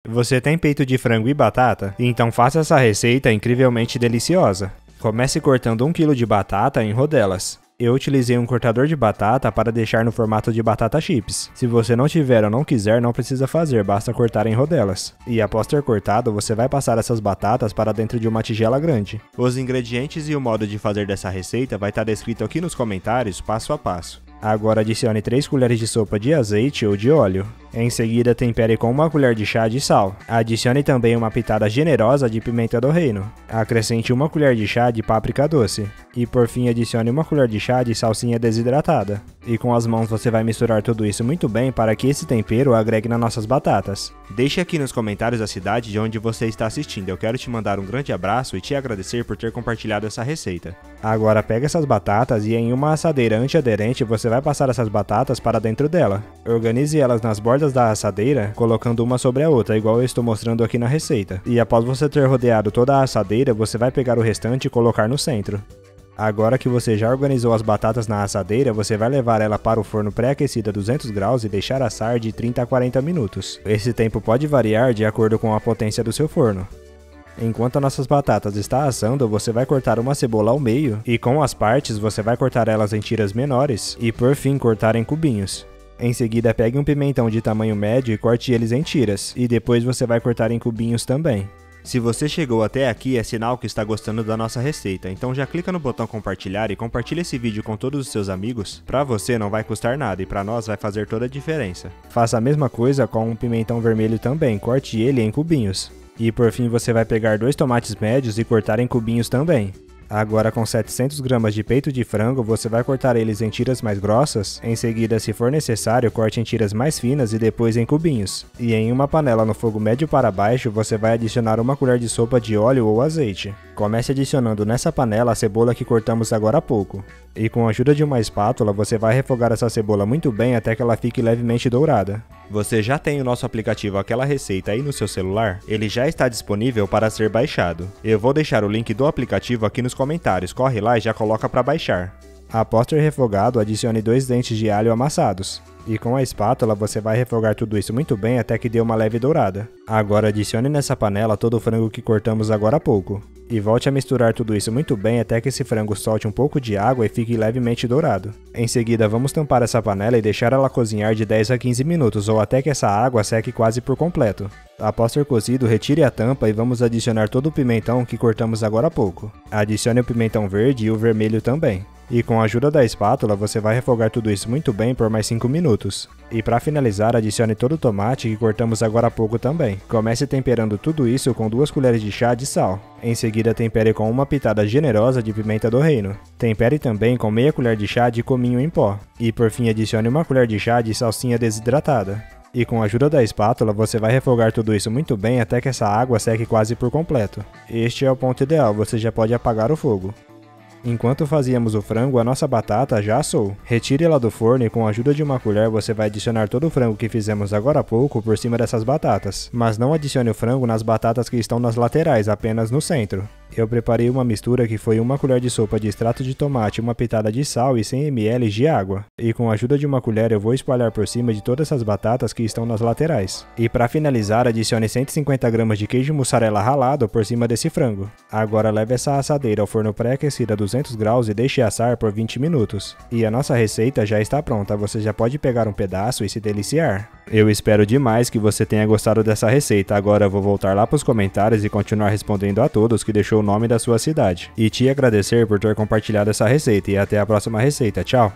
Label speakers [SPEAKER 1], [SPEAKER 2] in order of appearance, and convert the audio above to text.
[SPEAKER 1] Você tem peito de frango e batata? Então faça essa receita incrivelmente deliciosa. Comece cortando 1 kg de batata em rodelas. Eu utilizei um cortador de batata para deixar no formato de batata chips. Se você não tiver ou não quiser, não precisa fazer, basta cortar em rodelas. E após ter cortado, você vai passar essas batatas para dentro de uma tigela grande. Os ingredientes e o modo de fazer dessa receita vai estar descrito aqui nos comentários, passo a passo. Agora adicione 3 colheres de sopa de azeite ou de óleo. Em seguida, tempere com 1 colher de chá de sal. Adicione também uma pitada generosa de pimenta do reino. Acrescente 1 colher de chá de páprica doce. E por fim, adicione 1 colher de chá de salsinha desidratada. E com as mãos você vai misturar tudo isso muito bem para que esse tempero agregue nas nossas batatas. Deixe aqui nos comentários a cidade de onde você está assistindo. Eu quero te mandar um grande abraço e te agradecer por ter compartilhado essa receita. Agora pega essas batatas e em uma assadeira antiaderente você vai passar essas batatas para dentro dela. Organize elas nas bordas da assadeira, colocando uma sobre a outra, igual eu estou mostrando aqui na receita. E após você ter rodeado toda a assadeira, você vai pegar o restante e colocar no centro. Agora que você já organizou as batatas na assadeira, você vai levar ela para o forno pré-aquecido a 200 graus e deixar assar de 30 a 40 minutos. Esse tempo pode variar de acordo com a potência do seu forno. Enquanto as nossas batatas estão assando, você vai cortar uma cebola ao meio e com as partes você vai cortar elas em tiras menores e por fim cortar em cubinhos. Em seguida pegue um pimentão de tamanho médio e corte eles em tiras e depois você vai cortar em cubinhos também. Se você chegou até aqui é sinal que está gostando da nossa receita, então já clica no botão compartilhar e compartilha esse vídeo com todos os seus amigos. Pra você não vai custar nada e pra nós vai fazer toda a diferença. Faça a mesma coisa com um pimentão vermelho também, corte ele em cubinhos. E por fim você vai pegar 2 tomates médios e cortar em cubinhos também. Agora com 700 gramas de peito de frango, você vai cortar eles em tiras mais grossas. Em seguida, se for necessário, corte em tiras mais finas e depois em cubinhos. E em uma panela no fogo médio para baixo, você vai adicionar 1 colher de sopa de óleo ou azeite. Comece adicionando nessa panela a cebola que cortamos agora há pouco. E com a ajuda de uma espátula, você vai refogar essa cebola muito bem até que ela fique levemente dourada. Você já tem o nosso aplicativo Aquela Receita aí no seu celular? Ele já está disponível para ser baixado. Eu vou deixar o link do aplicativo aqui nos comentários, corre lá e já coloca para baixar. Após ter refogado, adicione 2 dentes de alho amassados. E com a espátula você vai refogar tudo isso muito bem até que dê uma leve dourada. Agora adicione nessa panela todo o frango que cortamos agora há pouco. E volte a misturar tudo isso muito bem até que esse frango solte um pouco de água e fique levemente dourado. Em seguida vamos tampar essa panela e deixar ela cozinhar de 10 a 15 minutos ou até que essa água seque quase por completo. Após ter cozido, retire a tampa e vamos adicionar todo o pimentão que cortamos agora há pouco. Adicione o pimentão verde e o vermelho também. E com a ajuda da espátula você vai refogar tudo isso muito bem por mais 5 minutos. E para finalizar, adicione todo o tomate que cortamos agora há pouco também. Comece temperando tudo isso com 2 colheres de chá de sal. Em seguida tempere com uma pitada generosa de pimenta do reino. Tempere também com meia colher de chá de cominho em pó. E por fim adicione 1 colher de chá de salsinha desidratada. E com a ajuda da espátula você vai refogar tudo isso muito bem até que essa água seque quase por completo. Este é o ponto ideal, você já pode apagar o fogo. Enquanto fazíamos o frango, a nossa batata já assou. Retire ela do forno e com a ajuda de uma colher você vai adicionar todo o frango que fizemos agora há pouco por cima dessas batatas. Mas não adicione o frango nas batatas que estão nas laterais, apenas no centro. Eu preparei uma mistura que foi 1 colher de sopa de extrato de tomate, uma pitada de sal e 100 ml de água. E com a ajuda de uma colher eu vou espalhar por cima de todas essas batatas que estão nas laterais. E para finalizar, adicione 150 gramas de queijo mussarela ralado por cima desse frango. Agora leve essa assadeira ao forno pré-aquecido a 200 graus e deixe assar por 20 minutos. E a nossa receita já está pronta, você já pode pegar um pedaço e se deliciar. Eu espero demais que você tenha gostado dessa receita. Agora eu vou voltar lá para os comentários e continuar respondendo a todos que deixou o nome da sua cidade. E te agradecer por ter compartilhado essa receita e até a próxima receita. Tchau!